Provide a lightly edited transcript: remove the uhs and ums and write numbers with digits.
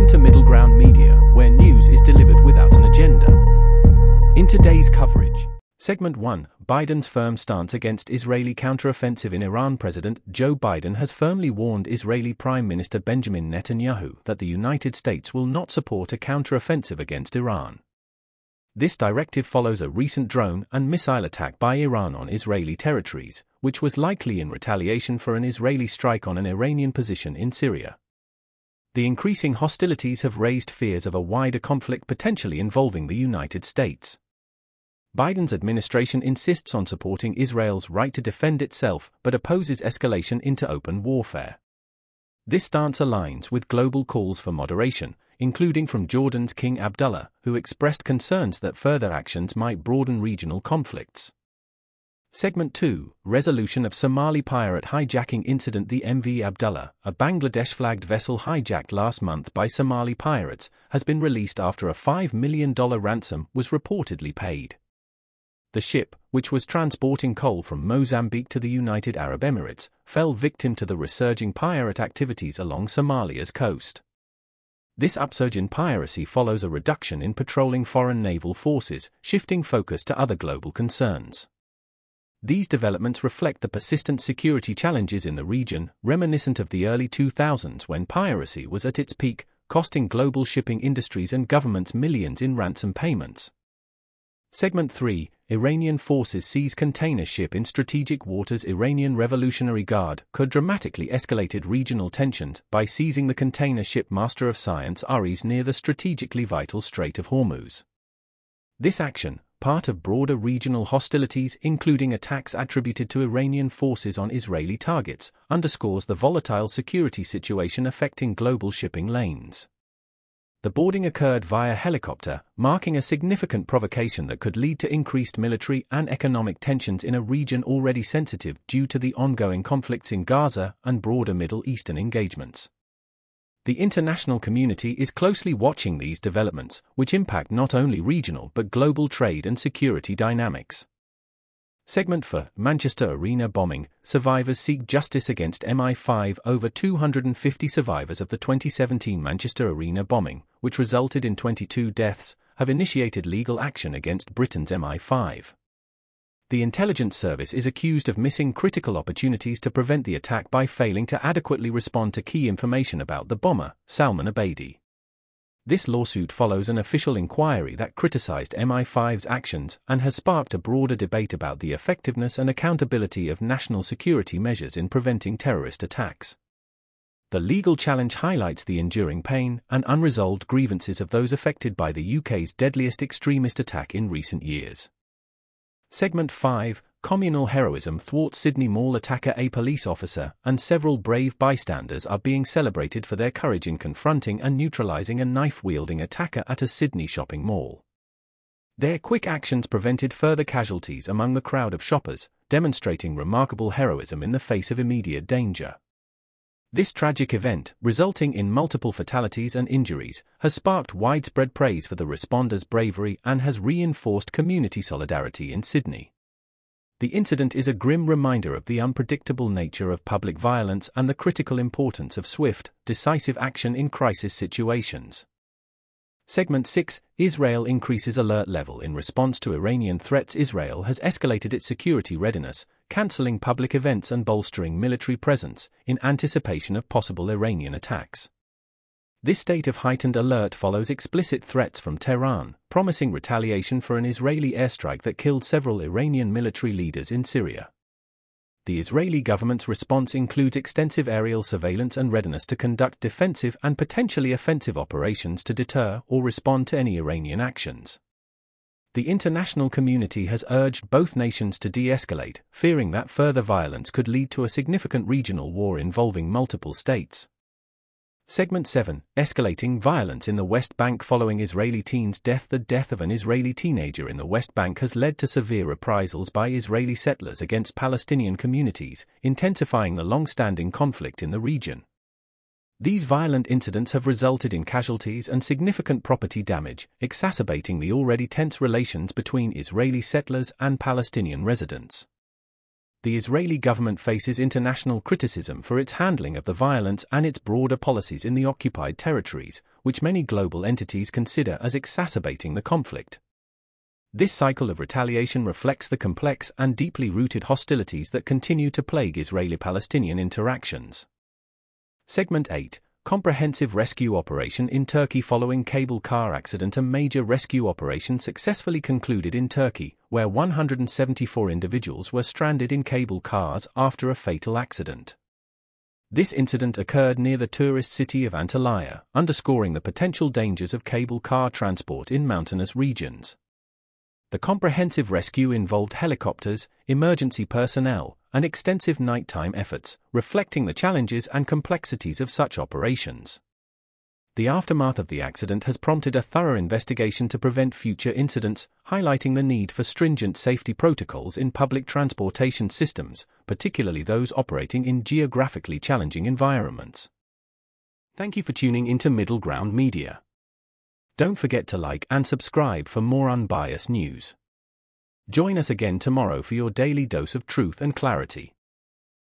to middle ground media, where news is delivered without an agenda. In today's coverage, Segment 1, Biden's firm stance against Israeli counteroffensive in Iran. President Joe Biden has firmly warned Israeli Prime Minister Benjamin Netanyahu that the United States will not support a counteroffensive against Iran. This directive follows a recent drone and missile attack by Iran on Israeli territories, which was likely in retaliation for an Israeli strike on an Iranian position in Syria. The increasing hostilities have raised fears of a wider conflict potentially involving the United States. Biden's administration insists on supporting Israel's right to defend itself but opposes escalation into open warfare. This stance aligns with global calls for moderation, including from Jordan's King Abdullah, who expressed concerns that further actions might broaden regional conflicts. Segment 2, Resolution of Somali Pirate Hijacking Incident. The MV Abdullah, a Bangladesh-flagged vessel hijacked last month by Somali pirates, has been released after a $5 million ransom was reportedly paid. The ship, which was transporting coal from Mozambique to the United Arab Emirates, fell victim to the resurging pirate activities along Somalia's coast. This upsurge in piracy follows a reduction in patrolling foreign naval forces, shifting focus to other global concerns. These developments reflect the persistent security challenges in the region, reminiscent of the early 2000s when piracy was at its peak, costing global shipping industries and governments millions in ransom payments. Segment 3, Iranian Forces seize container ship in strategic waters. Iranian Revolutionary Guard could dramatically escalated regional tensions by seizing the container ship Master of Science Aries near the strategically vital Strait of Hormuz. This action, part of broader regional hostilities including attacks attributed to Iranian forces on Israeli targets, underscores the volatile security situation affecting global shipping lanes. The boarding occurred via helicopter, marking a significant provocation that could lead to increased military and economic tensions in a region already sensitive due to the ongoing conflicts in Gaza and broader Middle Eastern engagements. The international community is closely watching these developments, which impact not only regional but global trade and security dynamics. Segment 4, Manchester Arena bombing, survivors seek justice against MI5. Over 250 survivors of the 2017 Manchester Arena bombing, which resulted in 22 deaths, have initiated legal action against Britain's MI5. The intelligence service is accused of missing critical opportunities to prevent the attack by failing to adequately respond to key information about the bomber, Salman Abedi. This lawsuit follows an official inquiry that criticized MI5's actions and has sparked a broader debate about the effectiveness and accountability of national security measures in preventing terrorist attacks. The legal challenge highlights the enduring pain and unresolved grievances of those affected by the UK's deadliest extremist attack in recent years. Segment 5, Communal heroism thwarts Sydney Mall attacker. A police officer and several brave bystanders are being celebrated for their courage in confronting and neutralising a knife-wielding attacker at a Sydney shopping mall. Their quick actions prevented further casualties among the crowd of shoppers, demonstrating remarkable heroism in the face of immediate danger. This tragic event, resulting in multiple fatalities and injuries, has sparked widespread praise for the responders' bravery and has reinforced community solidarity in Sydney. The incident is a grim reminder of the unpredictable nature of public violence and the critical importance of swift, decisive action in crisis situations. Segment 6, Israel increases alert level in response to Iranian threats. Israel has escalated its security readiness, cancelling public events and bolstering military presence, in anticipation of possible Iranian attacks. This state of heightened alert follows explicit threats from Tehran, promising retaliation for an Israeli airstrike that killed several Iranian military leaders in Syria. The Israeli government's response includes extensive aerial surveillance and readiness to conduct defensive and potentially offensive operations to deter or respond to any Iranian actions. The international community has urged both nations to de-escalate, fearing that further violence could lead to a significant regional war involving multiple states. Segment 7, Escalating violence in the West Bank following Israeli teen's death. The death of an Israeli teenager in the West Bank has led to severe reprisals by Israeli settlers against Palestinian communities, intensifying the long-standing conflict in the region. These violent incidents have resulted in casualties and significant property damage, exacerbating the already tense relations between Israeli settlers and Palestinian residents. The Israeli government faces international criticism for its handling of the violence and its broader policies in the occupied territories, which many global entities consider as exacerbating the conflict. This cycle of retaliation reflects the complex and deeply rooted hostilities that continue to plague Israeli-Palestinian interactions. Segment 8. Comprehensive rescue operation in Turkey. Following cable car accident, a major rescue operation successfully concluded in Turkey, where 174 individuals were stranded in cable cars after a fatal accident. This incident occurred near the tourist city of Antalya, underscoring the potential dangers of cable car transport in mountainous regions. The comprehensive rescue involved helicopters, emergency personnel, and extensive nighttime efforts, reflecting the challenges and complexities of such operations. The aftermath of the accident has prompted a thorough investigation to prevent future incidents, highlighting the need for stringent safety protocols in public transportation systems, particularly those operating in geographically challenging environments. Thank you for tuning into Middle Ground Media. Don't forget to like and subscribe for more unbiased news. Join us again tomorrow for your daily dose of truth and clarity.